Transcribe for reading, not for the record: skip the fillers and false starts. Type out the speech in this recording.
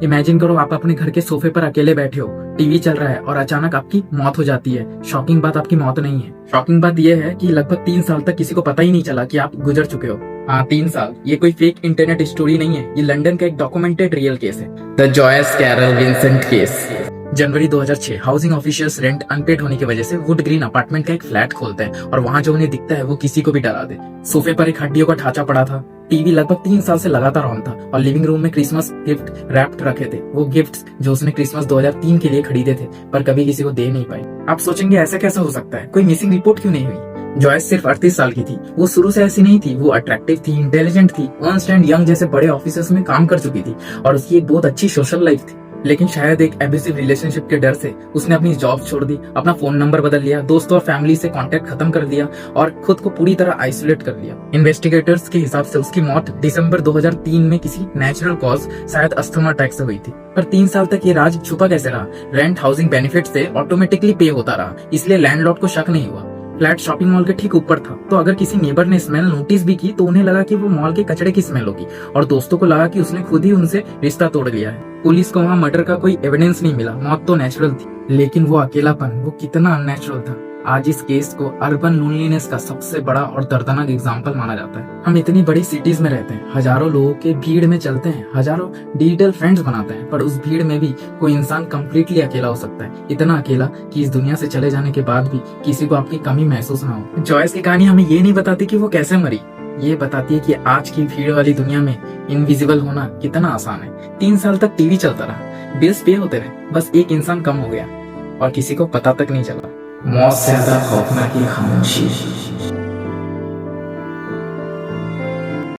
Imagine करो आप अपने घर के सोफे पर अकेले बैठे हो, टीवी चल रहा है और अचानक आपकी मौत हो जाती है। शॉकिंग बात आपकी मौत नहीं है, शॉकिंग बात यह है कि लगभग 3 साल तक किसी को पता ही नहीं चला कि आप गुजर चुके हो। हाँ, 3 साल। ये कोई फेक इंटरनेट स्टोरी नहीं है, ये लंदन का एक डॉक्यूमेंटेड रियल केस है, the Joyce Carol Vincent case. जनवरी 2006 हाउसिंग ऑफिशियल्स रेंट अनपेड होने की वजह से वुड ग्रीन अपार्टमेंट का एक फ्लैट खोलते हैं और वहां जो उन्हें दिखता है वो किसी को भी डरा दे। सोफे पर एक हड्डियों का ढांचा पड़ा था, टीवी लगभग 3 साल से लगातार ऑन था और लिविंग रूम में क्रिसमस गिफ्ट रैप्ड रखे थे, वो गिफ्ट्स जो उसने क्रिसमस 2003 के लिए खरीदे थे पर कभी किसी को दे नहीं पाई। आप सोचेंगे ऐसा कैसा हो सकता है, कोई मिसिंग रिपोर्ट क्यों नहीं हुई? जॉयस सिर्फ 38 साल की थी, वो शुरू से ऐसी नहीं थी, वो अट्रैक्टिव थी, इंटेलिजेंट थी, अर्नस्ट एंड यंग जैसे बड़े ऑफिसर्स में काम कर चुकी थी और उसकी एक बहुत अच्छी सोशल लाइफ थी। लेकिन शायद एक एब्यूसिव रिलेशनशिप के डर से उसने अपनी जॉब छोड़ दी, अपना फोन नंबर बदल लिया, दोस्तों और फैमिली से कांटेक्ट खत्म कर दिया और खुद को पूरी तरह आइसोलेट कर लिया। इन्वेस्टिगेटर्स के हिसाब से उसकी मौत दिसंबर 2003 में किसी नेचुरल कॉज, शायद अस्थमा अटैक से हुई थी। पर 3 साल तक ये राज छुपा कैसे रहा? रेंट हाउसिंग बेनिफिट से ऑटोमेटिकली पे होता रहा, इसलिए लैंडलॉर्ड को शक नहीं हुआ। फ्लैट शॉपिंग मॉल के ठीक ऊपर था, तो अगर किसी नेबर ने स्मेल नोटिस भी की तो उन्हें लगा कि वो मॉल के कचरे की स्मेल होगी और दोस्तों को लगा कि उसने खुद ही उनसे रिश्ता तोड़ लिया है। पुलिस को वहाँ मर्डर का कोई एविडेंस नहीं मिला, मौत तो नेचुरल थी, लेकिन वो अकेलापन, वो कितना अननेचुरल था। आज इस केस को अर्बन लोनलीनेस का सबसे बड़ा और दर्दनाक एग्जाम्पल माना जाता है। हम इतनी बड़ी सिटीज में रहते हैं, हजारों लोगों के भीड़ में चलते हैं, हजारों डिजिटल फ्रेंड्स बनाते हैं, पर उस भीड़ में भी कोई इंसान कम्प्लीटली अकेला हो सकता है, इतना अकेला कि इस दुनिया से चले जाने के बाद भी किसी को आपकी कमी महसूस ना हो। जॉयस की कहानी हमें ये नहीं बताती कि वो कैसे मरी, ये बताती है कि आज की भीड़ वाली दुनिया में इनविजिबल होना कितना आसान है। 3 साल तक टीवी चलता रहा, बिल्स पे होते रहे, बस एक इंसान कम हो गया और किसी को पता तक नहीं चला। मौत से ज्यादा खौफनाक की खामोशी।